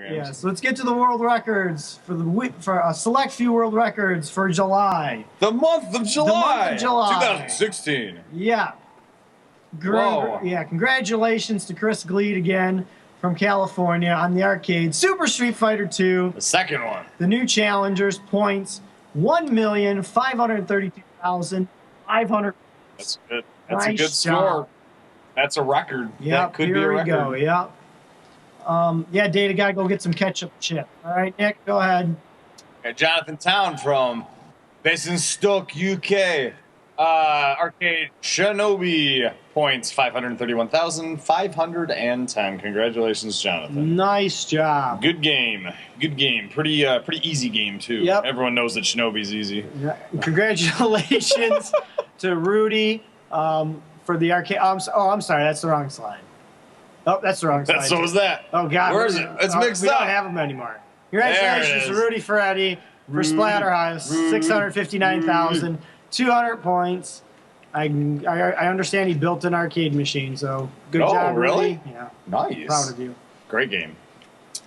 games. Yes. Let's get to the world records for the week, for a select few world records for July. The month of July. The month of July. 2016. Yeah. Whoa. Yeah. Congratulations to Chris Gleed again from California on the arcade. Super Street Fighter 2. The second one. The new challengers points 1,532,500. That's good. That's Nice a good score. That's a record. Yeah, that could be a record. Here we go. Yeah. Yeah, Data gotta go get some ketchup chip. All right, Nick, go ahead. Okay, Jonathan Town from Basingstoke, UK. Arcade Shinobi points 531,510. Congratulations, Jonathan. Nice job. Good game. Good game. Pretty easy game too. Yep. Everyone knows that Shinobi's easy. Yeah. Congratulations to Rudy for the arcade. I'm sorry, that's the wrong slide. Oh, that's the wrong slide. So was that. Oh God. Where is it? It's mixed we up. We don't have them anymore. Congratulations to Rudy Ferretti for Splatterhouse. 659,200 points. I understand he built an arcade machine, so good job, really? Rudy. Yeah. Nice. Proud of you. Great game.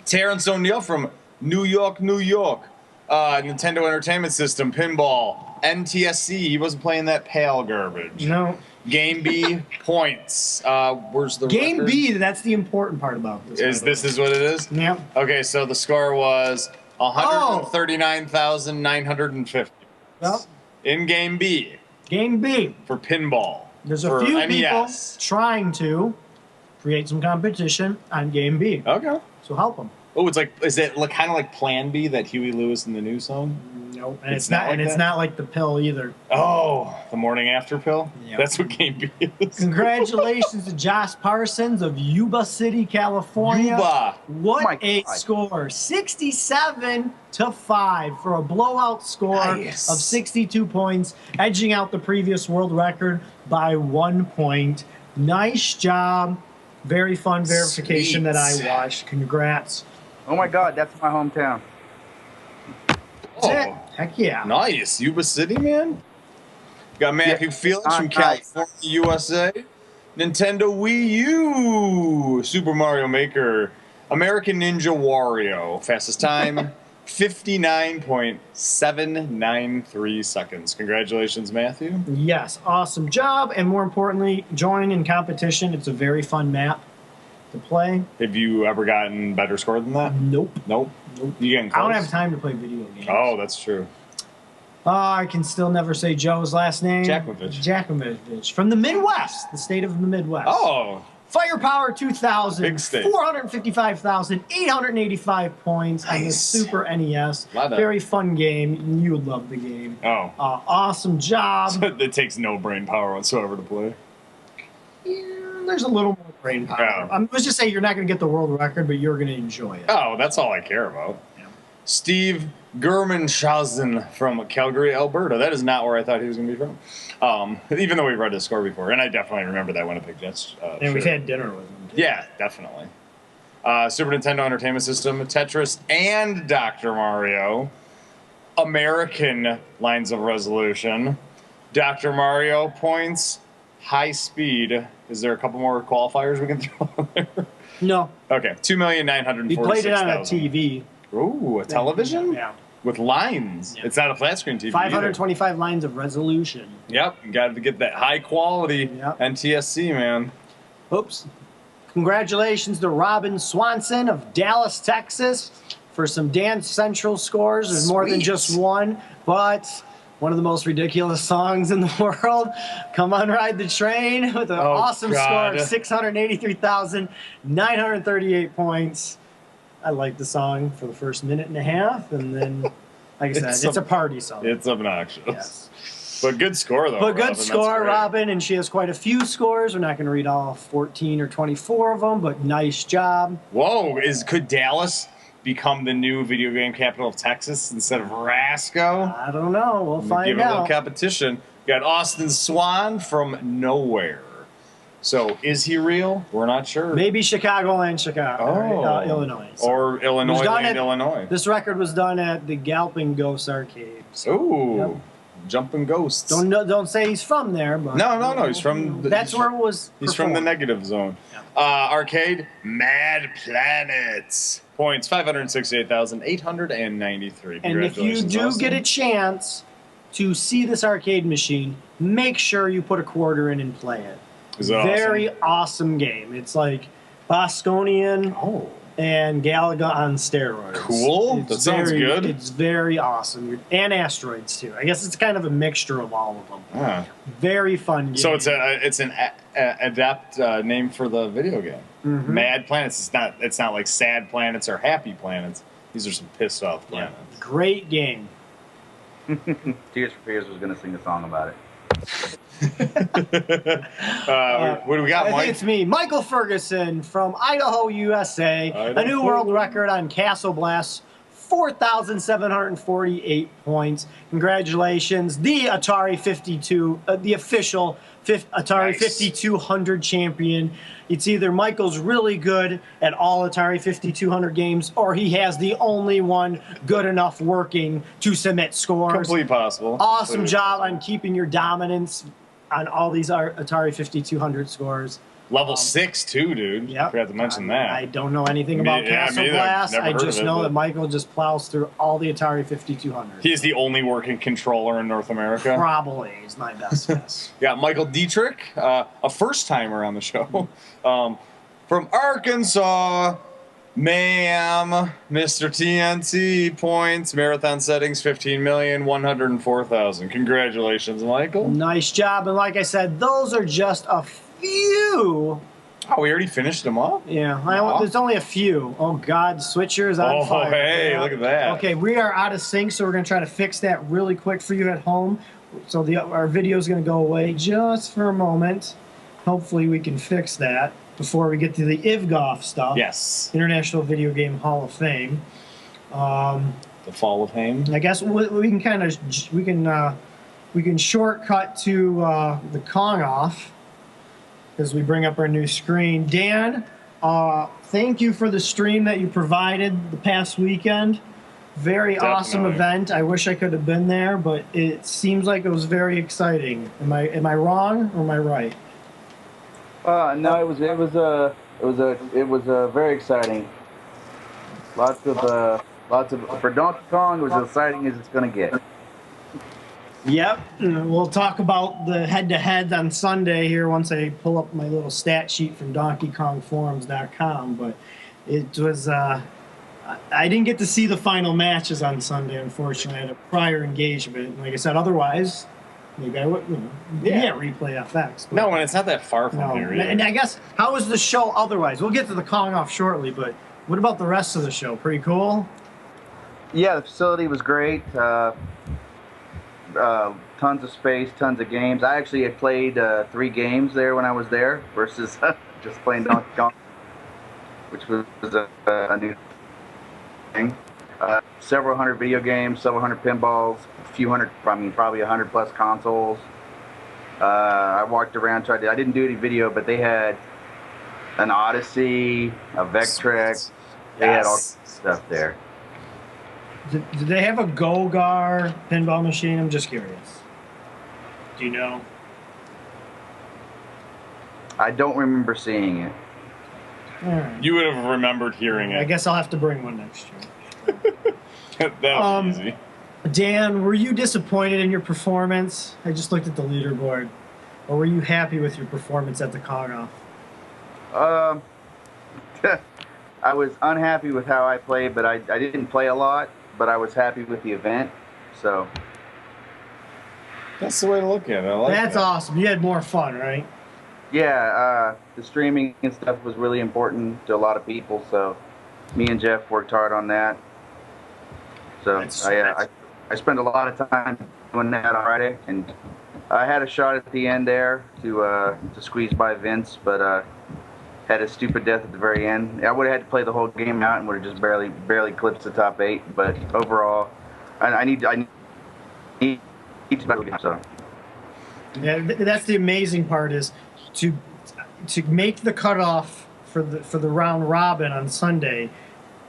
Terrence O'Neill from New York, New York. Nintendo Entertainment System, pinball, NTSC. He wasn't playing that pale garbage. No. Game B points. Where's the Game record? B? That's the important part about this. This is what it is? Yeah. Okay, so the score was 139,950. Well, in Game B. Game B. For pinball. There's a few people trying to create some competition on Game B. Okay. So help them. Oh, is it kind of like Plan B, that Huey Lewis in the new song? Nope. And it's not like the pill either. Oh, the morning after pill? Yep. That's what Game B is. Congratulations to Josh Parsons of Yuba City, California. Yuba. What a score. 67-5 for a blowout score of 62 points, edging out the previous world record by 1 point. Nice job. Very fun verification that I watched. Congrats. Oh my God, that's my hometown. Oh, heck yeah. Nice. Yuba City, man. Got Matthew Felix from California, USA. Nintendo Wii U. Super Mario Maker. American Ninja Wario. Fastest time, 59.793 seconds. Congratulations, Matthew. Yes, awesome job. And more importantly, join in competition. It's a very fun map to play. Have you ever gotten better score than that? Nope. Nope. Nope. You getting close? I don't have time to play video games. Oh, that's true. I can still never say Joe's last name. Jakovich. Jakovich. From the Midwest, the state of the Midwest. Oh. Firepower 2000. Big state. 455,885 points on the Super NES. Very fun game. You would love the game. Oh. Awesome job. It takes no brain power whatsoever to play. There's a little more brain power. Yeah. Let's just say you're not going to get the world record, but you're going to enjoy it. Oh, that's all I care about. Yeah. Steve Germanshausen from Calgary, Alberta. That is not where I thought he was going to be from. Even though we've read his score before. And I definitely remember that Winnipeg Jets. And we've had dinner with him, too. Yeah, definitely. Super Nintendo Entertainment System, Tetris, and Dr. Mario. American Lines of Resolution. Dr. Mario points. High speed. Is there a couple more qualifiers we can throw on there? No. Okay. 2,946,000. He played it on a TV. Ooh, a television? Yeah. With lines. Yeah. It's not a flat screen TV. 525 either. Lines of resolution. Yep. You got to get that high quality NTSC, man. Oops. Congratulations to Robin Swanson of Dallas, Texas for some Dance Central scores. There's more than just one, but one of the most ridiculous songs in the world. Come on, Ride the Train with an awesome score of 683,938 points. I like the song for the first minute and a half, and then, like I said, it's a party song. It's obnoxious. Yes. But good score, though. But good score, Robin, and she has quite a few scores. We're not going to read all 14 or 24 of them, but nice job. Whoa, could Dallas become the new video game capital of Texas instead of Rasco? I don't know. We'll find out. Give a little competition. We got Austin Swan from nowhere. So, is he real? We're not sure. Maybe Chicago and Illinois. So. Or Illinois and Illinois. This record was done at the Galloping Ghost Arcade. So, ooh, Jumping Ghosts. Don't say he's from there. But no. He's from. That's where it was. He's from the negative zone. Yeah. Arcade Mad Planets Points 568,893. And if you do get a chance to see this arcade machine, make sure you put a quarter in and play it. Is it Very awesome game. It's like Bosconian and Galaga on steroids. Cool. That sounds good. It's very awesome. And Asteroids, too. I guess it's kind of a mixture of all of them. Yeah. Very fun game. So it's an adept name for the video game. Mm-hmm. Mad Planets. It's not like Sad Planets or Happy Planets. These are some pissed off planets. Yeah. Great game. Tears for Fears was going to sing a song about it. What do we got, I Mike? think it's me, Michael Ferguson from Idaho, USA. A new world record on Castle Blast, 4,748 points. Congratulations, the Atari 52, the official Atari 5200 champion. It's either Michael's really good at all Atari 5200 games, or he has the only one good enough working to submit scores. Completely possible. Awesome job on keeping your dominance on all these Atari 5200 scores. Level 6 too, dude. Yep. Forgot to mention that. I don't know anything about Castle Blast. I just know that Michael just plows through all the Atari 5200. He is the only working controller in North America. Probably is my best guess. Yeah, Michael Dietrich, a first-timer on the show. From Arkansas, ma'am, Mr. TNT, points, marathon settings, 15,104,000. Congratulations, Michael. Nice job. And like I said, those are just a few. Oh, we already finished them up? Yeah, there's only a few. Oh, God, Switcher's on fire. Oh, hey, look at that. Okay, we are out of sync, so we're going to try to fix that really quick for you at home. So our video is going to go away just for a moment. Hopefully we can fix that before we get to the IVGOF stuff. Yes. International Video Game Hall of Fame. The Fall of Fame. I guess we can shortcut to the Kong off as we bring up our new screen. Dan, thank you for the stream that you provided the past weekend. Very awesome event. I wish I could have been there, but it seems like it was very exciting. Am I wrong or am I right? No, it was very exciting. Lots of for Donkey Kong, it was as exciting as it's gonna get. Yep, we'll talk about the head-to-head on Sunday here once I pull up my little stat sheet from DonkeyKongForums.com. But it was I didn't get to see the final matches on Sunday, unfortunately. I had a prior engagement. And like I said, otherwise, maybe I would. Yeah, replay FX. But no, and it's not that far from here. And I guess, how was the show otherwise? We'll get to the Kong off shortly, but what about the rest of the show? Pretty cool? Yeah, the facility was great. Tons of space, tons of games. I actually had played 3 games there when I was there versus just playing Donkey Kong, which was a new thing. Several hundred video games, several hundred pinballs, a few hundred, probably 100 plus consoles. I walked around, I didn't do any video, but they had an Odyssey, a Vectrex. They had all stuff there. Did they have a Gogar pinball machine? I'm just curious. Do you know? I don't remember seeing it. All right. You would have remembered hearing it. I guess I'll have to bring one next year. That'll be easy. Dan, were you disappointed in your performance? I just looked at the leaderboard. Or were you happy with your performance at the Kong off? I was unhappy with how I played, but I didn't play a lot, but I was happy with the event, so. That's the way to look at it. I like That's that. awesome. You had more fun, right? Yeah, the streaming and stuff was really important to a lot of people, so me and Jeff worked hard on that. So I spent a lot of time doing that on Friday, and I had a shot at the end there to squeeze by Vince, but had a stupid death at the very end. I would have had to play the whole game out and would have just barely clipped the top 8. But overall, I need to so. Yeah, that's the amazing part is to make the cutoff for the round robin on Sunday.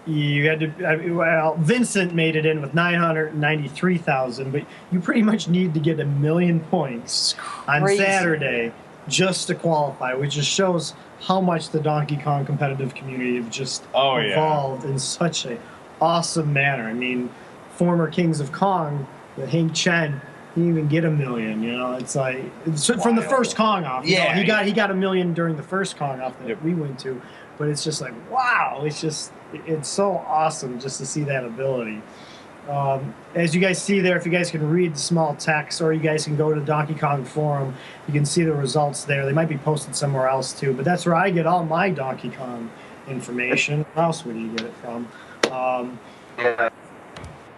You had to. Well, Vincent made it in with 993,000, but you pretty much need to get 1 million points on Saturday just to qualify, which just shows how much the Donkey Kong competitive community have just evolved in such a awesome manner. I mean, former Kings of Kong, the Hank Chen, he didn't even get $1 million. You know, it's like from the first Kong off. You know, he got $1 million during the first Kong off that we went to, but it's just like, wow, it's so awesome just to see that ability. As you guys see there, if you guys can read the small text, or you guys can go to the Donkey Kong forum, you can see the results there. They might be posted somewhere else too, but that's where I get all my Donkey Kong information. Where else would you get it from? Yeah,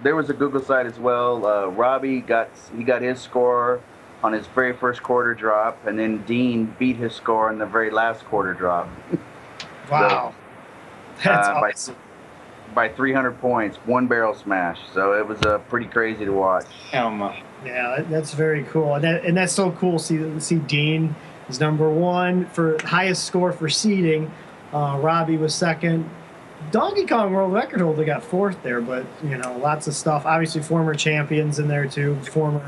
there was a Google site as well. Robbie got his score on his very first quarter drop, and then Dean beat his score on the very last quarter drop. Wow, so, that's awesome. By 300 points, one barrel smash. So it was pretty crazy to watch. Yeah, that's very cool, and that's so cool. See Dean is #1 for highest score for seeding. Robbie was second. Donkey Kong world record holder got 4th there, but you know, lots of stuff. Obviously, former champions in there too, former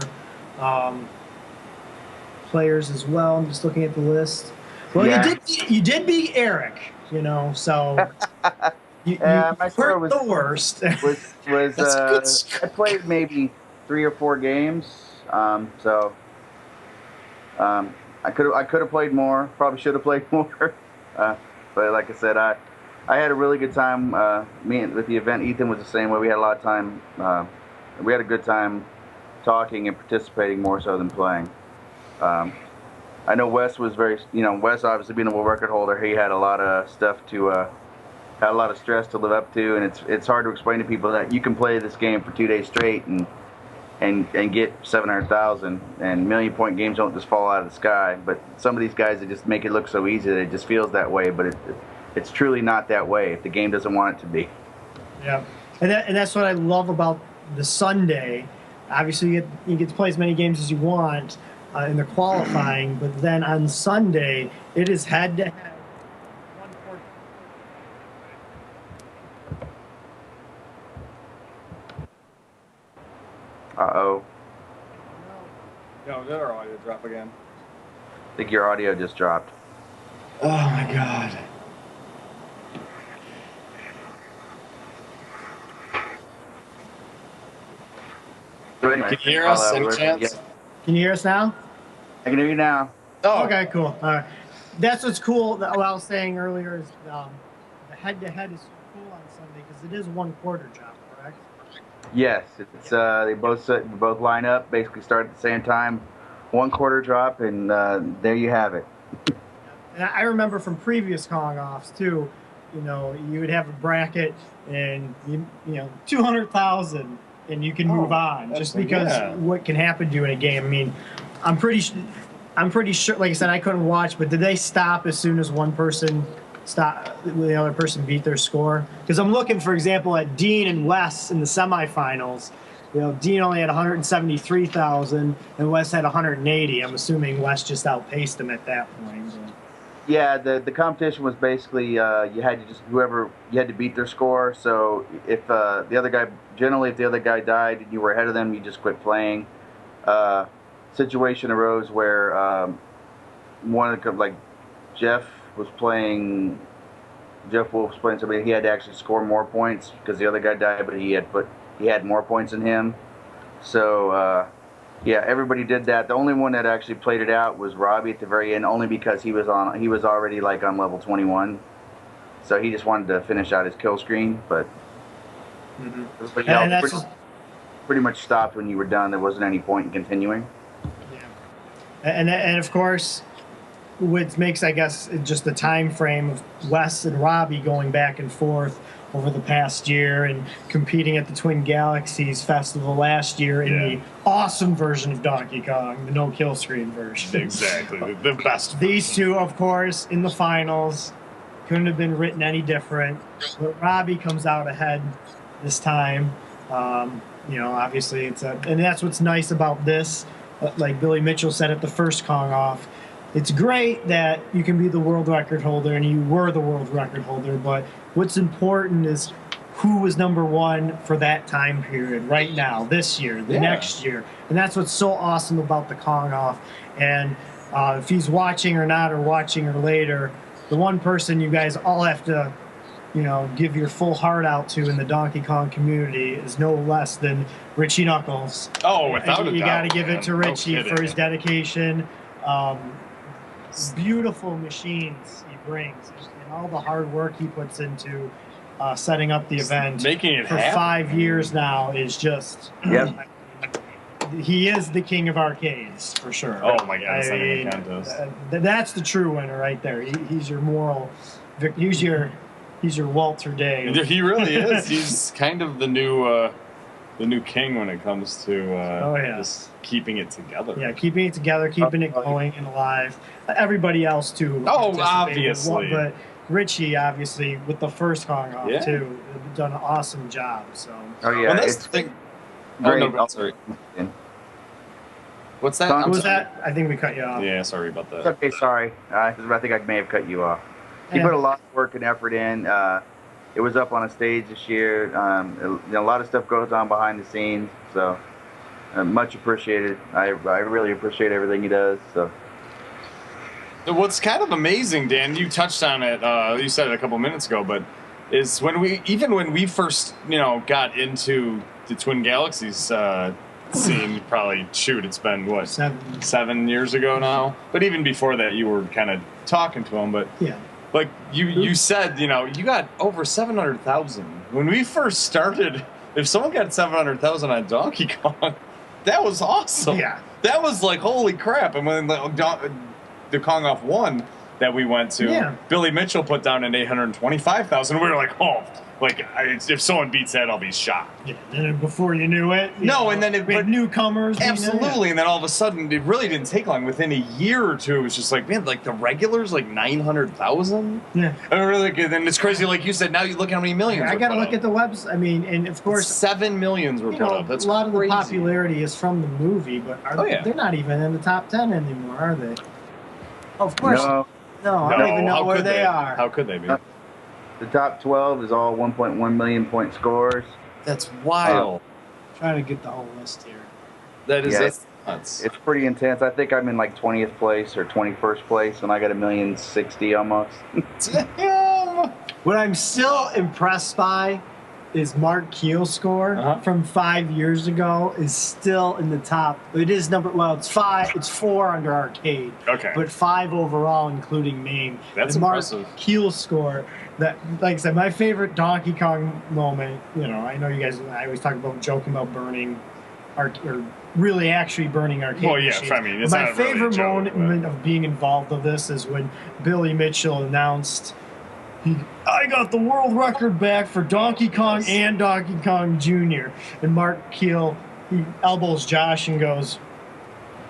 players as well. I'm just looking at the list. Well, you did beat Eric, you know, so. My score was the worst. I played maybe 3 or 4 games, so I could have played more. Probably should have played more, but like I said, I had a really good time. Me with the event, Ethan was the same way. We had a lot of time. We had a good time talking and participating more so than playing. I know Wes was Wes obviously being a world record holder, he had a lot of stuff to. Had a lot of stress to live up to, and it's hard to explain to people that you can play this game for 2 days straight and get 700,000, and million-point games don't just fall out of the sky. But some of these guys, they just make it look so easy that it just feels that way, but it's truly not that way if the game doesn't want it to be. Yeah, and that's what I love about the Sunday. Obviously, you get to play as many games as you want in the qualifying, but then on Sunday, it is head-to-head. Uh-oh. No, did our audio drop again? I think your audio just dropped. Oh my god. Can you hear us? Any chance? Can you hear us now? I can hear you now. Oh, okay, cool. All right. That's what's cool. What I was saying earlier is the head-to-head is so cool on Sunday because it is 1 quarter job, correct? Yes, it's they both line up, basically start at the same time, 1 quarter drop, and there you have it. And I remember from previous Kong offs too, you know, you would have a bracket and you know 200,000, and you can move on just because what can happen to you in a game. I mean, I'm pretty sure. Like I said, I couldn't watch, but did they stop as soon as one person? The other person beat their score? Because I'm looking, for example, at Dean and Wes in the semifinals. You know, Dean only had 173,000 and Wes had 180. I'm assuming Wes just outpaced him at that point. Yeah, the competition was basically you had to beat their score. So if the other guy died and you were ahead of them, you just quit playing. Situation arose where one of the Jeff Wolf was playing somebody. He had to actually score more points because the other guy died, but he had more points than him. So yeah, everybody did that. The only one that actually played it out was Robbie at the very end, only because he was already on level 21, so he just wanted to finish out his kill screen. But pretty much stopped when you were done. There wasn't any point in continuing. Yeah, and of course, what makes, I guess, just the time frame of Wes and Robbie going back and forth over the past year and competing at the Twin Galaxies Festival last year in the awesome version of Donkey Kong, the no kill screen version. Exactly, the best. These two, of course, in the finals, couldn't have been written any different. But Robbie comes out ahead this time. You know, obviously, and that's what's nice about this. Like Billy Mitchell said at the first Kong off, it's great that you can be the world record holder, and you were the world record holder, but what's important is who was #1 for that time period, right now, this year, the next year. And that's what's so awesome about the Kong off. And if he's watching or not, or watching or later, the one person you guys all have to, give your full heart out to in the Donkey Kong community is no less than Richie Knuckles. Oh, without a doubt. You got to give it to Richie No for his dedication. Beautiful machines he brings, and all the hard work he puts into setting up the event, making it for happen. 5 years now is just. Yep. He is the king of arcades for sure. Oh my God! It's not even a contest. That's the true winner right there. He's your moral. He's your Walter Day. He really is. He's kind of the new king when it comes to just keeping it together. Yeah, keeping it together, keeping it going and alive. Everybody else too. Oh, obviously. But Richie, obviously, with the first Kong off too, done an awesome job. So. Oh yeah, well, that's it's the thing. great. Oh, no, sorry. What's that? What was that? I think we cut you off. Yeah, sorry about that. It's okay, sorry. I think I may have cut you off. He Yeah. put a lot of work and effort in. It was up on a stage this year. A lot of stuff goes on behind the scenes, so much appreciated. I really appreciate everything he does. So. What's kind of amazing, Dan, you touched on it. You said it a couple minutes ago, but is when we first got into the Twin Galaxies scene, probably it's been what 7 years ago now. But even before that, you were kind of talking to him. But yeah, like you said, you got over 700,000 when we first started. If someone got 700,000 on Donkey Kong, that was awesome. Yeah, that was like holy crap. And when the Kong Off 1 that we went to, Billy Mitchell put down an 825,000. We were like, oh. Like, if someone beats that, I'll be shocked. Yeah, and then before you knew it, and then with newcomers, absolutely, and then all of a sudden, it really didn't take long. Within a year or two, it was just like, man, like the regulars, like 900,000. Yeah, and then it's crazy, like you said. Now you look how many millions. I got to look at the webs. I mean, and of course, 7 millions were put up. That's a lot crazy. of the popularity is from the movie, but they're not even in the top 10 anymore, are they? Oh, of course, no. I don't even know where they are. How could they be? The top 12 is all 1.1 million point scores. That's wild. Trying to get the whole list here. That is nuts. It's pretty intense. I think I'm in like 20th place or 21st place, and I got 1,060,000 almost. Damn. What I'm still impressed by is Mark Keel's score from 5 years ago is still in the top. It is it's 5. It's 4 under arcade. Okay. But 5 overall, including MAME. That's and Mark impressive. Keel's score. That, like I said, my favorite Donkey Kong moment. I know you guys. I always joking about burning, or really actually burning arcade machines. I mean, it's my not really favorite a joke, moment of being involved with this is when Billy Mitchell announced, I got the world record back for Donkey Kong and Donkey Kong Jr. And Mark Keel, he elbows Josh and goes,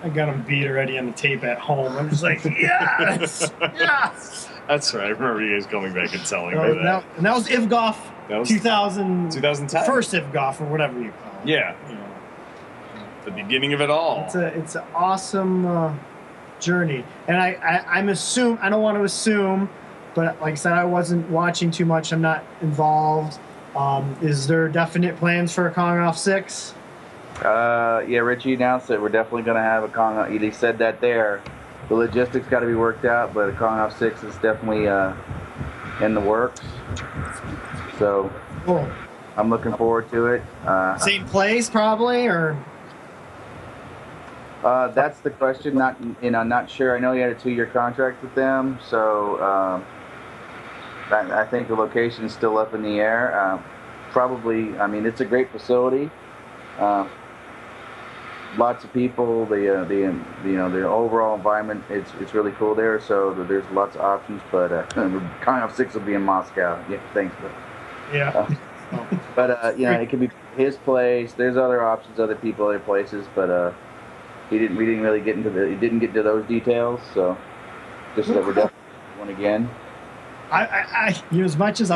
I got him beat already on the tape at home. I'm just like, yes, yes. That's right. I remember you guys coming back and telling me that. And that was IVGOF 2010. First IVGOF or whatever you call it. Yeah. The beginning of it all. It's an awesome journey. And I'm I don't want to assume, but like I said, I wasn't watching too much. I'm not involved. Is there definite plans for a Kong Off 6? Yeah, Richie announced that we're definitely going to have a Kong Off. He said that there. The logistics got to be worked out, but a Kong Off 6 is definitely in the works. So cool. I'm looking forward to it. Same place, probably, or? That's the question. Not sure. I know he had a 2-year contract with them, so I think the location is still up in the air. Probably. I mean, it's a great facility. Lots of people. The overall environment. It's really cool there. So there's lots of options. But Kong Off 6 will be in Moscow. Yeah, thanks. But it could be his place. There's other options, other people, other places. But we didn't really get into those details. So just that we're definitely one again. As much as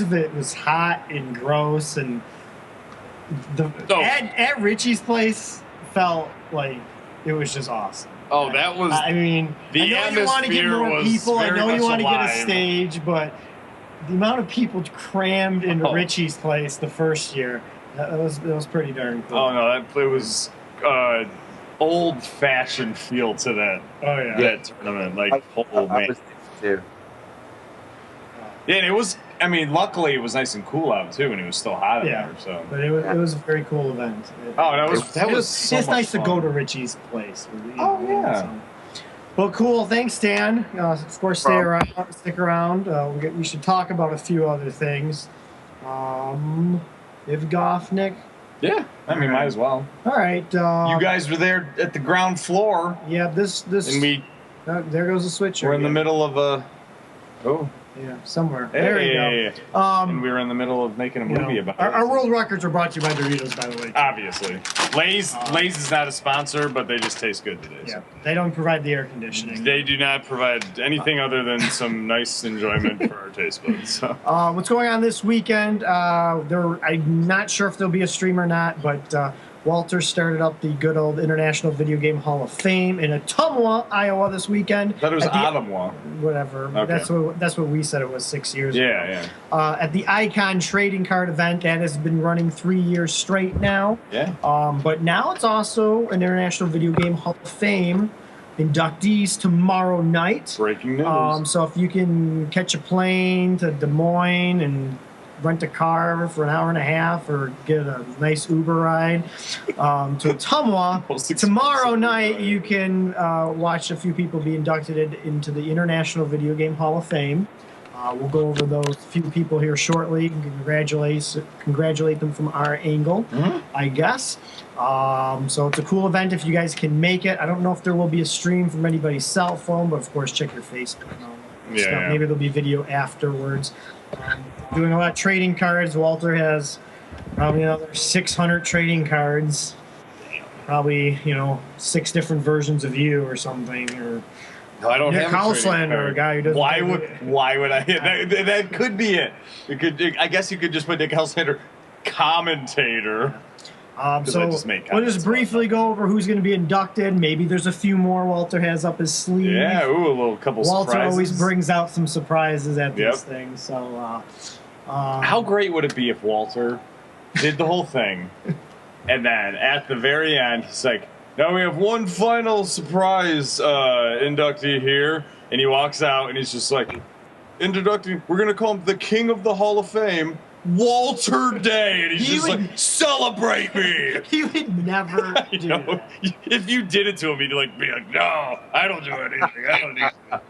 if it was hot and gross and at Richie's place felt like it was just awesome. Oh, that was. I mean, I know you want to get more people. I know you want to get a stage, but the amount of people crammed into Richie's place the first year, that was pretty darn cool. Oh no, it was old-fashioned feel to that. Oh yeah. That tournament, like I man. was too. Yeah, and it was. I mean, luckily it was nice and cool out too, and it was still hot in Yeah. there. So. But it was a very cool event. That was so it's much nice fun. to go to Richie's place. Yeah. So. Well, cool. Thanks, Dan. Of course, stick around. We should talk about a few other things. Ivgoff, Nick. Yeah, I mean, might as well. All right. You guys were there at the ground floor. Yeah, this. And we. There goes the switcher. We're in the middle of a. Oh. Yeah, somewhere. Hey. There you go. And we were in the middle of making a movie about it. Our world records are brought to you by Doritos, by the way. Obviously. Lay's is not a sponsor, but they just taste good today. Yeah, So. they don't provide the air conditioning. They do not provide anything other than some nice enjoyment for our taste buds. So. What's going on this weekend? I'm not sure if there'll be a stream or not, but Walter started up the good old International Video Game Hall of Fame in Ottumwa, Iowa this weekend. I thought it was Ottawa. Whatever. Okay. That's what we said it was 6 years ago. Yeah. At the Icon Trading Card event, that has been running 3 years straight now. Yeah. But now it's also an International Video Game Hall of Fame. Inductees tomorrow night. Breaking news. So if you can catch a plane to Des Moines and rent a car for an hour and a half or get a nice Uber ride to Ottumwa, tomorrow night you can watch a few people be inducted into the International Video Game Hall of Fame. We'll go over those few people here shortly and congratulate them from our angle, I guess. So it's a cool event if you guys can make it. I don't know if there will be a stream from anybody's cell phone, but of course check your Facebook. Yeah. Maybe there'll be video afterwards. Doing a lot of trading cards. Walter has probably another 600 trading cards. Probably, 6 different versions of you or something. Or No, I don't Nick have a trading Houseland or a card. guy who doesn't. Why would I? That could be it. I guess you could just put Nick Houslander commentator. So we'll just briefly go over who's going to be inducted. Maybe there's a few more Walter has up his sleeve. Yeah, a little couple Walter surprises. always brings out some surprises at these things. So, how great would it be if Walter did the whole thing, and then at the very end, he's like, "Now we have one final surprise inductee here," and he walks out and he's just like, "Inducting, we're gonna call him the King of the Hall of Fame, Walter Day," and he's just like, "Celebrate me." He would never do that. If you did it to him, he'd be like, "No, I don't do anything. I don't do anything."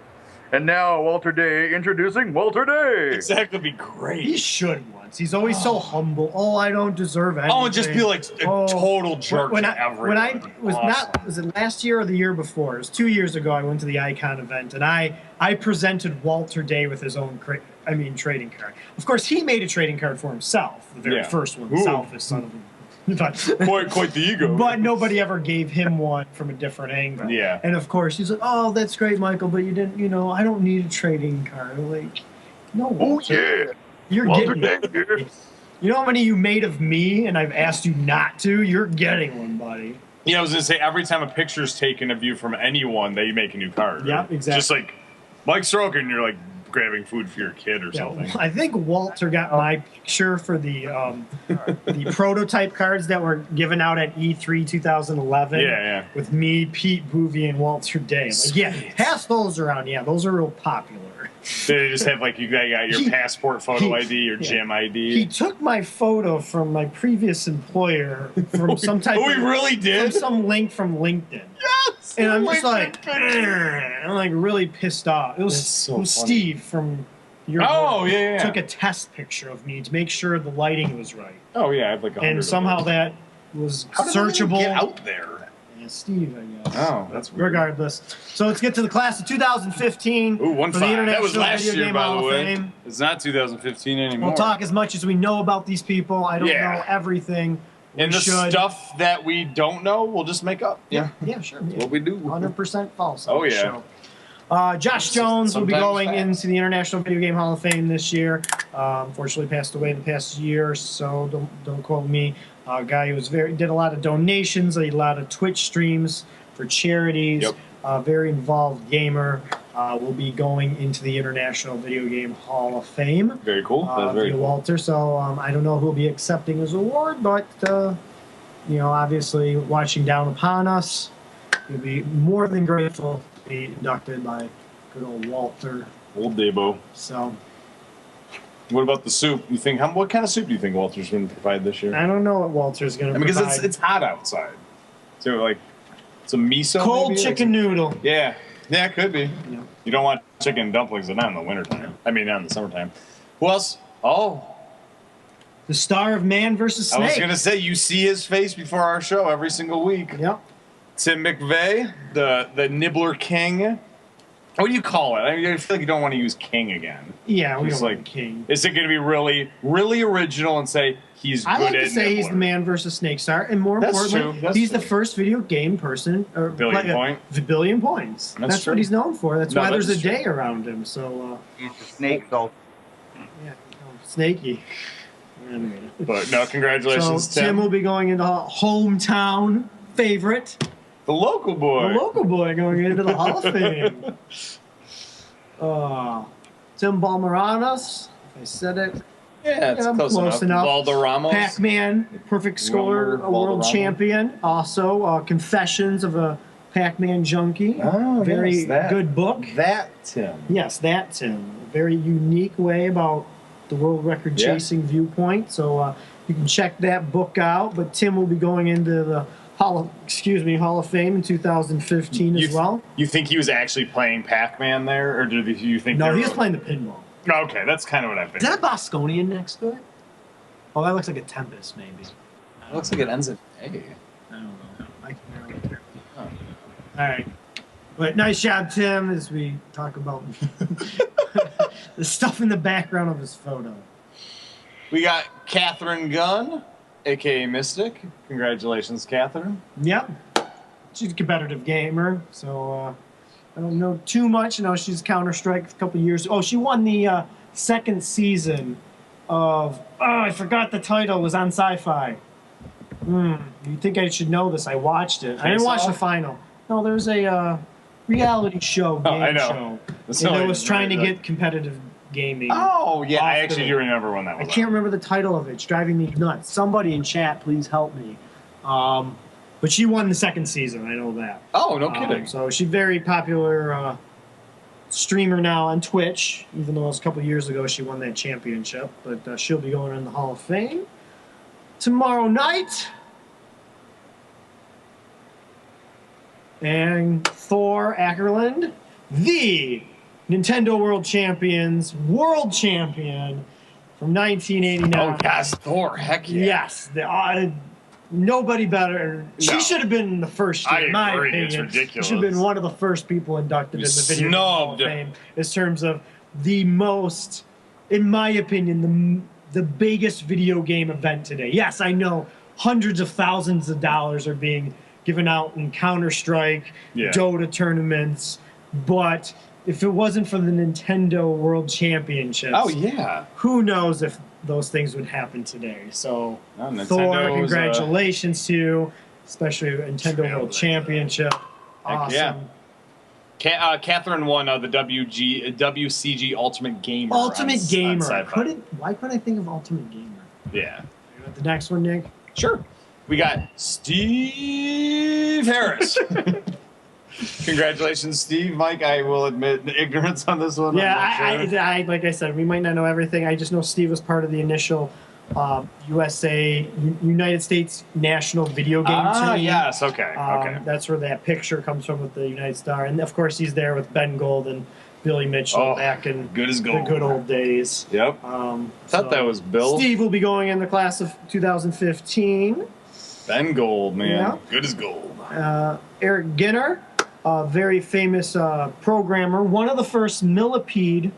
And now, Walter Day introducing Walter Day. Exactly, be great. He should once. He's always so humble. Oh, I don't deserve anything. Oh, and just be like a total jerk to everyone. When I was it last year or the year before? It was 2 years ago. I went to the Icon event and I presented Walter Day with his own trading card. Of course, he made a trading card for himself, the very first one. Selfish son of a. Quite the ego. But nobody ever gave him one from a different angle. Yeah. And of course, he's like, "Oh, that's great, Michael, but you didn't. I don't need a trading card." I'm like, no. Walter, you're Walter getting Day. one. You know how many you made of me, and I've asked you not to. You're getting one, buddy. Yeah, I was gonna say every time a picture's taken of you from anyone, they make a new card. Yeah, right? exactly. Just like Mike Sorokin, you're like grabbing food for your kid or something. I think Walter got my picture for the prototype cards that were given out at E3 2011. Yeah. With me, Pete Boovie, and Walter Day. Like, pass those around. Yeah, those are real popular. They just have like you got your passport photo ID, your gym ID. He took my photo from my previous employer from some type. Oh, he really did. From some link from LinkedIn. Yes. And I'm just like, I'm like really pissed off. It was Steve from your. Yeah. Took a test picture of me to make sure the lighting was right. Oh yeah, I have like 100. And somehow that was searchable. Get out there. Yeah, Steve, I guess. Oh, that's weird. Regardless. So let's get to the class of 2015. Ooh, 1-5. That was last Video year, Game by Hall the of way. Fame. It's not 2015 anymore. We'll talk as much as we know about these people. I don't know everything. And the stuff that we don't know, we'll just make up. Yeah, sure. That's what we do. 100% false. Oh, yeah. Josh Jones will be Sometimes going fast. into the International Video Game Hall of Fame this year. Unfortunately, passed away in the past year, so don't quote me. A guy who was did a lot of donations, a lot of Twitch streams for charities. Yep. Very involved gamer. Will be going into the International Video Game Hall of Fame. Very cool. That's very cool. Walter. So I don't know who'll be accepting his award, but obviously watching down upon us. He'll be more than grateful to be inducted by good old Walter. Old Debo. So, what about the soup? You think what kind of soup do you think Walter's going to provide this year? I don't know what Walter's going to provide. Because it's hot outside. So like some miso. Cold maybe? chicken noodle. Yeah. Yeah, it could be. Yeah. You don't want chicken dumplings not in the wintertime. I mean, not in the summertime. Who else? Oh, The star of Man vs. Snake. I was going to say, you see his face before our show every single week. Yep. Tim McVeigh, the Nibbler King. What do you call it? I mean, I feel like you don't want to use King again. Yeah, we Just don't like want King. Is it going to be really, really original and say he's good I like at to say Nibbler? he's the Man vs. Snake star, and more That's importantly, true. he's That's the true. first video game person. Or Billion point? The billion points. That's true. what he's known for. That's No, why there's that's a true. day around him. So, He's the snake salt. yeah, snaky. Anyway. But no, So congratulations, Tim will be going into hometown favorite, the local boy. the local boy going into the Hall of Fame. Tim Balmeranos, if I said it. Yeah, it's Yeah, close enough. Valderramos. Pac-Man, perfect score, a world Valderrama. champion. Also, Confessions of a Pac-Man Junkie. Oh, Very yes, that. good book. That Tim. Yes, that Tim. A very unique way about the world record chasing viewpoint. So you can check that book out. But Tim will be going into the Hall of Fame in 2015 as well. You think he was actually playing Pac-Man there, or did you think? No, they he were- was playing the pinball. Oh, okay, that's kind of what I Is figured. that a Bosconian next to it? Oh, that looks like a Tempest, maybe. It looks like it ends in A. I don't know. I can barely tell. Oh. All right. But nice job, Tim, as we talk about the stuff in the background of his photo. We got Catherine Gunn, aka Mystic. Congratulations, Catherine. Yep. She's a competitive gamer, so I don't know too much. You know, she's Counter-Strike a couple years. Oh, she won the second season of... Oh, I forgot the title. It was on Sci-Fi. You think I should know this. I watched it. I didn't watch the final. No, there's a reality show, game I know. show. That's And not it was like- trying to get competitive gaming. Oh, yeah, I Off actually the- do remember when that I was. can't remember the title of it. It's driving me nuts. Somebody in chat, please help me. But she won the second season. I know that. Oh, no kidding. So she's very popular streamer now on Twitch, even though it was a couple years ago she won that championship. But she'll be going in the Hall of Fame tomorrow night. And Thor Ackerland, the Nintendo World World Champion from 1989. Oh, gosh, Thor, heck yeah. Yes, nobody better. She No. should have been the first year, I in my agree, opinion. it's ridiculous. She should have been one of the first people inducted in the Video Game Hall of Snubbed. Fame in terms of the most, in my opinion, the biggest video game event today. Yes, I know hundreds of thousands of dollars are being given out in Counter-Strike, Yeah. Dota tournaments, but if it wasn't for the Nintendo World Championships, Oh, yeah. who knows if those things would happen today. So, Well, Nintendo Thor, was, congratulations to you, especially Nintendo World Trailblazer. Championship. Heck yeah. Awesome. Catherine won the WCG Ultimate Gamer. Ultimate on Gamer. Sci-Fi. Why couldn't I think of Ultimate Gamer? Yeah. You got the next one, Nick? Sure. We got Steve Harris. Congratulations, Steve. Mike, I will admit ignorance on this one. Yeah, I'm not sure. I like I said, we might not know everything. I just know Steve was part of the initial United States national video game team. Yes, okay. Okay. That's where that picture comes from with the United Star. And, of course, he's there with Ben Gold and Billy Mitchell back in good as gold. the good old days. Yep. Thought that was Bill. Steve will be going in the class of 2015. Ben Gold, man. Yeah. Good as gold. Eric Ginner, a very famous programmer, one of the first millipede,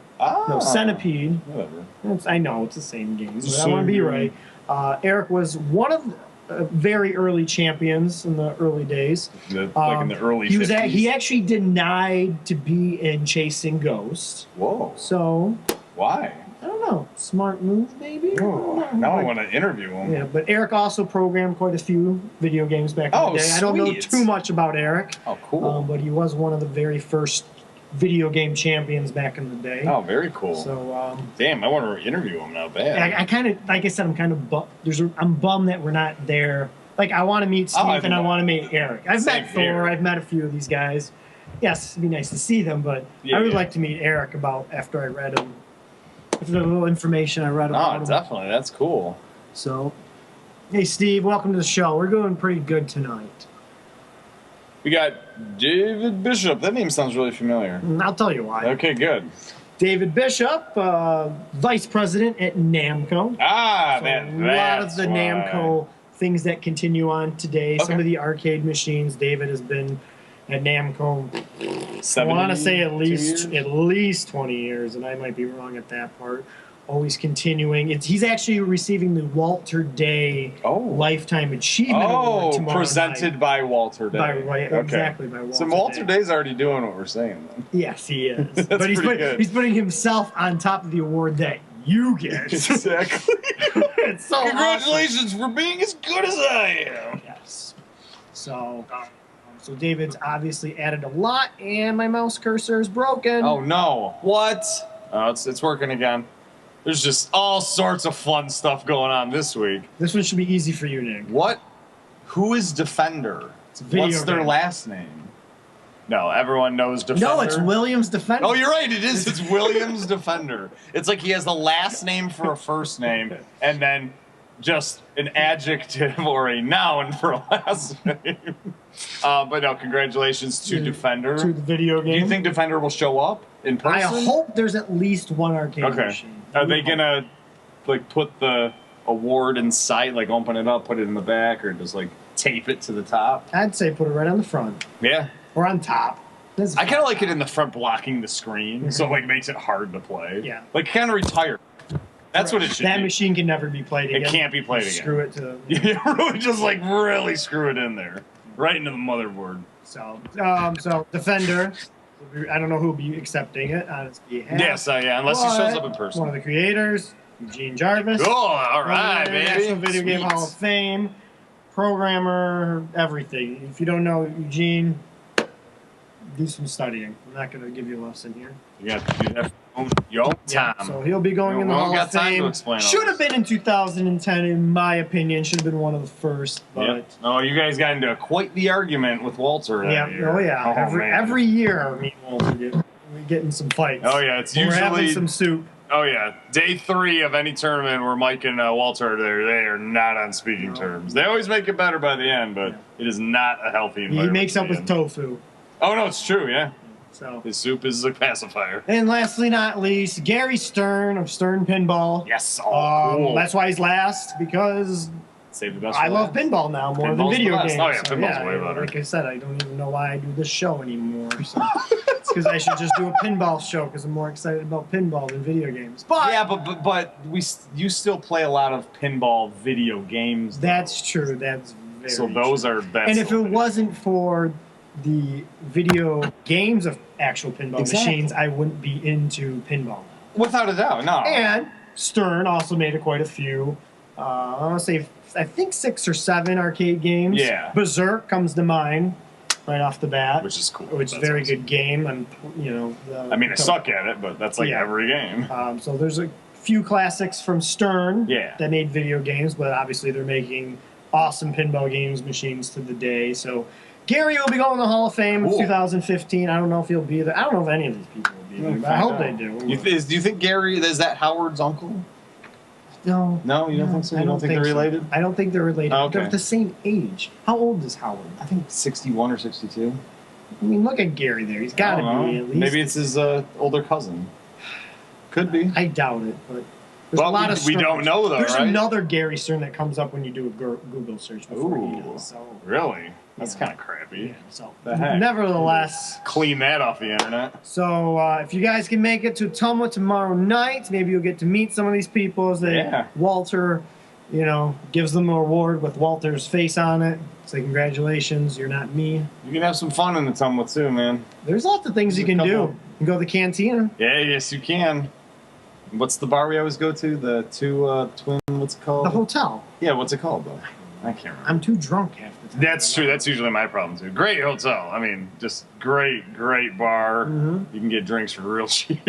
centipede. Whatever. I know it's the same game, It's but the I want to same be game. right. Eric was one of the very early champions in the early days. Like in the early He was 50s. he actually denied to be in Chasing Ghosts. Whoa. So Why? I don't know, smart move maybe. I don't know. Now I want to interview him. Yeah, but Eric also programmed quite a few video games back in Oh, the day. I don't know sweet. too much about Eric. Oh, cool. But he was one of the very first video game champions back in the day. Oh, very cool. So Damn, I want to interview him now. Bad. I kind of, like I said, I'm kind of I'm bummed that we're not there Like, I want to meet Steve and I know. want to meet Eric. I've Same met Thor. here. I've met a few of these guys. Yes, it'd be nice to see them, but I would like to meet Eric after I read him. After the little information I read about him. Definitely. That's cool. So, hey, Steve, welcome to the show. We're doing pretty good tonight. We got David Bishop. That name sounds really familiar. I'll tell you why. Okay, good. David Bishop, vice president at Namco. Ah, So man. a lot of the Namco things that continue on today. Okay. Some of the arcade machines. David has been at Namco. I 72 want to say at years? least 20 years, and I might be wrong at that part. Always continuing. He's actually receiving the Walter Day Lifetime Achievement Award tomorrow presented night. by Walter Day. Exactly, by Walter So Walter Day's already doing what we're saying then. Yes, he is. That's But good. he's putting himself on top of the award that you get. Exactly. It's so Congratulations for being as good as I am. Yes. So David's obviously added a lot, and my mouse cursor is broken. Oh no! What? Oh, it's working again. There's just all sorts of fun stuff going on this week. This one should be easy for you, Nick. What? Who is Defender? It's a video What's their game. last name? No, everyone knows Defender. No, it's Williams Defender. Oh, you're right. It is. It's Williams Defender. It's like he has the last name for a first name, and then just an adjective or a noun for a last name. But no, congratulations to Defender. To the video game. Do you think Defender will show up in person? I hope there's at least one arcade machine. Are they gonna like put the award in sight, like open it up, put it in the back, or just like tape it to the top? I'd say put it right on the front. Yeah. Or on top. I kind of like it in the front, blocking the screen, so it like makes it hard to play. Yeah. Like kind of retire. That's what it should That be. machine can never be played again. It can't be played again. Screw it to. You really just like really screw it in there, right into the motherboard. So Defender. I don't know who'll be accepting it on his behalf. Yes, yeah, unless he shows up in person. One of the creators, Eugene Jarvis. Cool, all right, National baby. Video Game Hall of Fame, programmer, everything. If you don't know Eugene, do some studying. I'm not going to give you a lesson here. You got to do that your own time. Yeah, so he'll be going in the We don't Hall got of time to Fame. explain all Should have this. been in 2010, in my opinion. Should have been one of the first, but. Yep. Oh, you guys got into quite the argument with Walter. Yeah, that year. oh yeah. Man. Every year, me and Walter we get in some fights. Oh yeah, it's We're having usually. some soup. Oh yeah, day 3 of any tournament where Mike and Walter are there, they are not on speaking terms. They always make it better by the end, but it is not a healthy environment. He makes to up be with in. tofu. Oh no, it's true. Yeah, So. his soup is a pacifier. And lastly, not least, Gary Stern of Stern Pinball. Yes. Oh, cool. That's why he's last, because Save the best. I for last. Last. Pinball now more Pinball's than video the best. games. Oh, yeah, pinball's way better. Like I said, I don't even know why I do this show anymore. So it's because I should just do a pinball show because I'm more excited about pinball than video games. But Yeah, but you still play a lot of pinball video games. Though. that's true. That's very So those true. are best. And if it wasn't for the video games of actual pinball Exactly. machines, I wouldn't be into pinball. Without a doubt, no. And Stern also made quite a few. I want to say, I think 6 or 7 arcade games. Yeah. Berserk comes to mind right off the bat. Which is cool. Which is a That's very awesome. good game. And I mean, I suck at it, but that's like Yeah. every game. So there's a few classics from Stern Yeah. that made video games, but obviously they're making awesome pinball games machines to the day. So Gary will be going to the Hall of Fame in Cool. 2015. I don't know if he'll be there. I don't know if any of these people will be there, but I hope they do. Do you think Gary is that Howard's uncle? No. No, you don't think so? You I don't think they're so. related? I don't think they're related. Oh, okay. They're the same age. How old is Howard? I think 61 or 62. I mean, look at Gary there. He's got to be at least. Maybe it's his older cousin. Could be. I doubt it, but there's Well, a lot we of Sterns. don't know, though, There's right? another Gary Stern that comes up when you do a Google search before he Ooh, does. So, really? That's Yeah. kind of crappy. yeah, so The heck? nevertheless. Clean that off the internet. So if you guys can make it to Tumwa tomorrow night, maybe you'll get to meet some of these people as Walter, gives them an award with Walter's face on it. Say congratulations, you're not me. You can have some fun in the Tumwa too, man. There's lots of things There's you a can do. couple. You can go to the cantina. Yeah, yes, you can. What's the bar we always go to? The two twin, what's it called? The hotel. Yeah, what's it called, though? I can't remember. I'm too drunk half the time. That's true. That's usually my problem, too. Great hotel. I mean, just great bar. Mhm. You can get drinks for real cheap.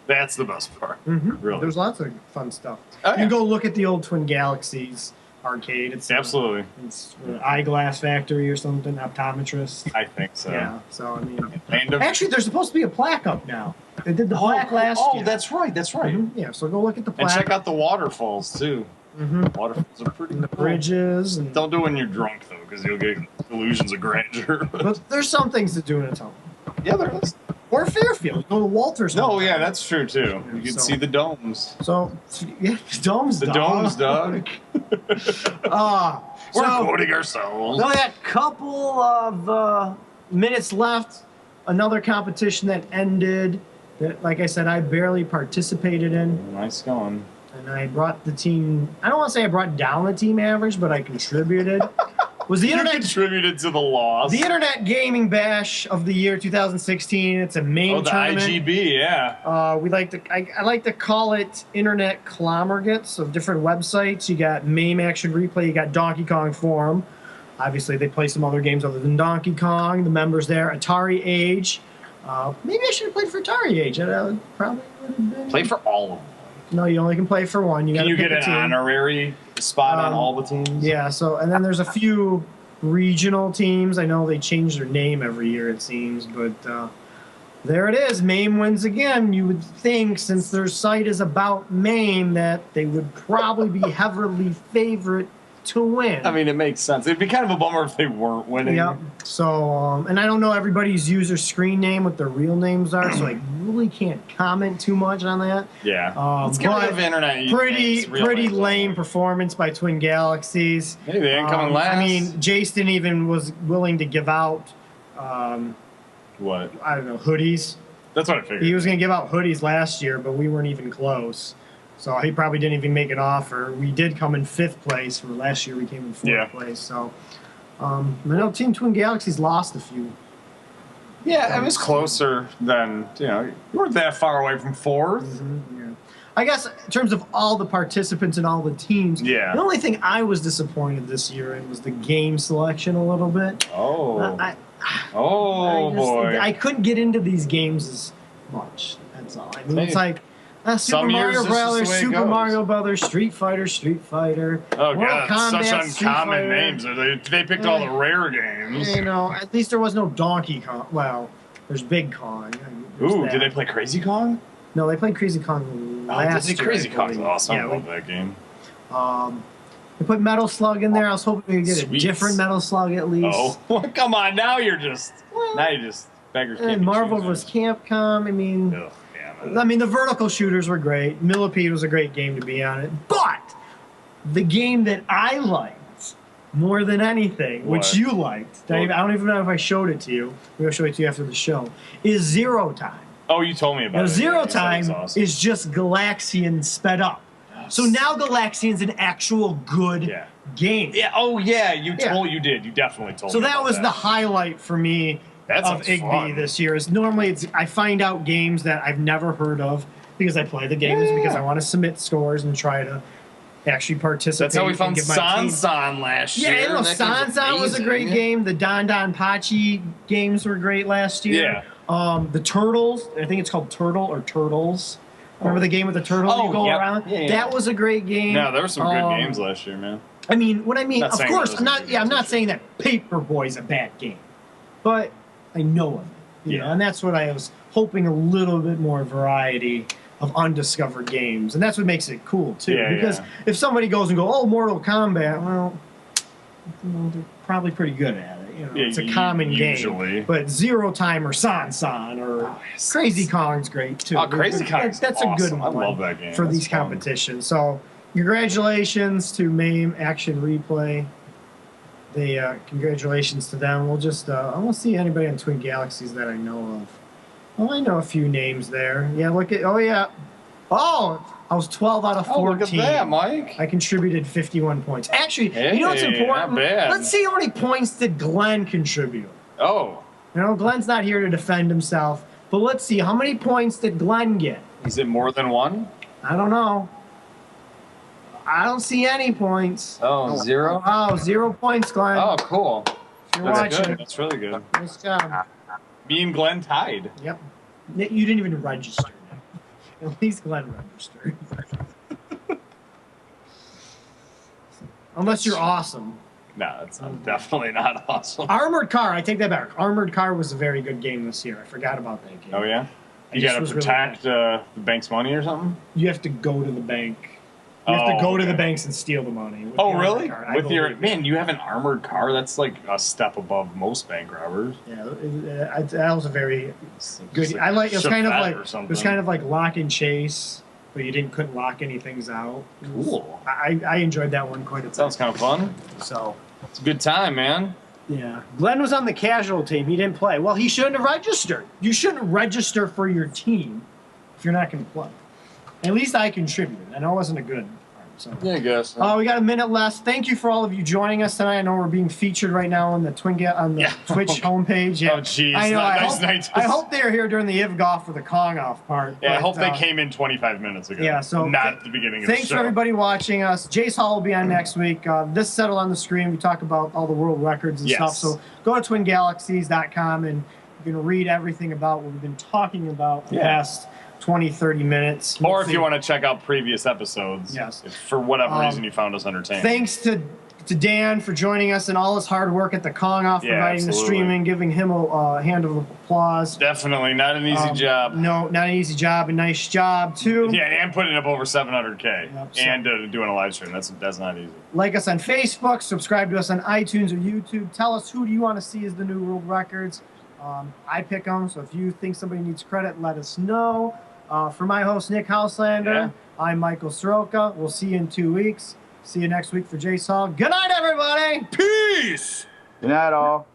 That's the best part. Mhm. Really. There's lots of fun stuff. Oh, You can yeah. go look at the old Twin Galaxies arcade. It's Absolutely. It's eyeglass factory or something. Optometrist. I think so. Yeah. So I mean, Land of- actually, there's supposed to be a plaque up now. They did the plaque last year. Oh, that's right. That's right. Yeah. So go look at the And plaque. check out the waterfalls too. Waterfalls are pretty And the cool. bridges. And, Don't do it when you're drunk though, because you'll get illusions of grandeur. but there's some things to do in a tunnel. Yeah, there is. Or Fairfield. Go to Walters. No, yeah, that's true too. You can So- see the domes. So yeah, domes. The dog. domes, dog. We're So- quoting ourselves. We only got a couple of minutes left. Another competition that ended that, like I said, I barely participated in. Nice going. And I brought the team, I don't want to say I brought down the team average, but I contributed. Was the You internet contributed to the loss. the Internet Gaming Bash of the year 2016? It's a main Oh, the tournament. IGB, yeah. I like to call it internet conglomerates of different websites. You got MAME Action Replay, you got Donkey Kong Forum. Obviously, they play some other games other than Donkey Kong. The members there, Atari Age. Maybe I should have played for Atari Age. I probably would have been. Play for all of them. No, you only can play for one. You Can gotta you pick get a an team. honorary spot on all the teams? Yeah, so, and then there's a few regional teams. I know they change their name every year, it seems, but there it is. MAME wins again. You would think, since their site is about MAME, that they would probably be heavily favorite to win. I mean, it makes sense. It'd be kind of a bummer if they weren't winning. Yep. So, and I don't know everybody's user screen name, what their real names are, so I really can't comment too much on that. Yeah. Let's get rid of internet. Pretty names, lame real performance by Twin Galaxies. Maybe they didn't come in last. I mean, Jason even was willing to give out, What? I don't know, hoodies. That's what I figured. He was going to give out hoodies last year, but we weren't even close. So he probably didn't even make an offer. We did come in 5th place. For last year, we came in 4th place. So I know Team Twin Galaxies lost a few. Yeah, it was closer than, you weren't that far away from 4th. Yeah. I guess in terms of all the participants and all the teams, Yeah. the only thing I was disappointed this year in was the game selection a little bit. Oh. I Boy. I couldn't get into these games as much. That's all. I mean, Hey, it's like Super some years Mario it's just Brothers, the way it Super goes. Mario Brothers, Street Fighter. Oh, Mortal God. Kombat, Such Street uncommon Fighter. names. They picked all the rare games. You know, at least there was no Donkey Kong. Well, there's Big Kong. There's Ooh, that. did they play Crazy Kong? No, they played Crazy Kong last year. Crazy I Kong's believe. awesome. Yeah, I love that game. they put Metal Slug in there. I was hoping we could get Sweets. a different Metal Slug at least. Oh, come on. Now you just beggars can't And be Marvel choosers. vs. Capcom. I mean, Ugh, damn it. the vertical shooters were great. Millipede was a great game to be on it. But the game that I liked more than anything, which What? you liked, I don't even know if I showed it to you. Maybe I'll show it to you after the show, is Zero Time. Oh, you told me about Now, it. Zero Yeah, you said it was Time awesome. is just Galaxian sped up. So now Galaxian's an actual good game. Yeah. Oh, yeah. You Yeah. You did. You definitely told So me. that about was the highlight for me That of sounds IGBY fun. this year. Is normally I find out games that I've never heard of because I play the games because I want to submit scores and try to actually participate. That's how we and found give my team- Sansan last year. Yeah, you know, and that game's Sansan was a great amazing. game. The Don Pachi games were great last year. The Turtles, I think it's called Turtle or Turtles. Remember the game with the turtle Oh, you go yep. around? Yeah, yeah. That was a great game. No, there were some good games last year, man. I mean, what I mean, Not of saying course, those I'm are not. good Yeah, I'm games not this saying that Paperboy's a bad game, but I know of it. You know, and that's what I was hoping, a little bit more variety of undiscovered games, and that's what makes it cool too. Yeah, because if somebody goes and go, "Oh, Mortal Kombat," well, they're probably pretty good at it. You know, Yeah, it's a common usually. game. But Zero Time or Sansan or Crazy Kong's great too. Oh, Crazy Kong's That's a good awesome. one. I love that game. For That's these fun. competitions. So, congratulations to MAME Action Replay. Congratulations to them. We'll just, I won't see anybody on Twin Galaxies that I know of. Oh, I know a few names there. Yeah, look at, I was 12 out of 14. Oh, look at that, Mike. I contributed 51 points. Actually, you know what's Hey, important? not bad. Let's see how many points did Glenn contribute. Oh. You know, Glenn's not here to defend himself, but let's see, how many points did Glenn get? Is it more than one? I don't know. I don't see any points. Oh, 0? Oh, 0 points, Glenn. Oh, cool. If you're That's watching. good. That's really good. Nice job. Me and Glenn tied. Yep. You didn't even register. At least Glenn registered. Unless you're awesome. No, it's definitely not awesome. Armored Car, I take that back. Armored Car was a very good game this year. I forgot about that game. Oh, yeah? You got to protect the bank's money or something? You have to go to the bank. You have to go to the banks and steal the money. Oh, really? With your man, you have an armored car. That's like a step above most bank robbers. Yeah, that was a very good. I like. It was kind of like lock and chase, but you couldn't lock any things out. Cool. I enjoyed that one quite a bit. Sounds kind of fun. So it's a good time, man. Yeah, Glenn was on the casual team. He didn't play. Well, he shouldn't have registered. You shouldn't register for your team if you're not going to play. At least I contributed, and I wasn't a good. So. Yeah, I guess. We got a minute left. Thank you for all of you joining us tonight. I know we're being featured right now on the Twitch homepage. Yeah. Oh, jeez. I know. I hope they are here during the IGBY for the Kong off part. Yeah, but, I hope they came in 25 minutes ago. Yeah, so not at the beginning of the show. Thanks for everybody watching us. Jace Hall will be on next week. This settled on the screen. We talk about all the world records and stuff. So go to twingalaxies.com and you can read everything about what we've been talking about the past 20, 30 minutes. Or if you want to check out previous episodes. Yes. If for whatever reason you found us entertaining. Thanks to Dan for joining us and all his hard work at the Kong off, providing the streaming, giving him a hand of applause. Definitely. Not an easy job. No, not an easy job. A nice job, too. Yeah, and putting up over 700K. Yep, and doing a live stream. That's not easy. Like us on Facebook. Subscribe to us on iTunes or YouTube. Tell us who do you want to see as the new world records. I pick them, so if you think somebody needs credit, let us know. For my host, Nick Houselander, I'm Michael Soroka. We'll see you in 2 weeks. See you next week for Jace Hall. Good night, everybody. Peace. Good night, all.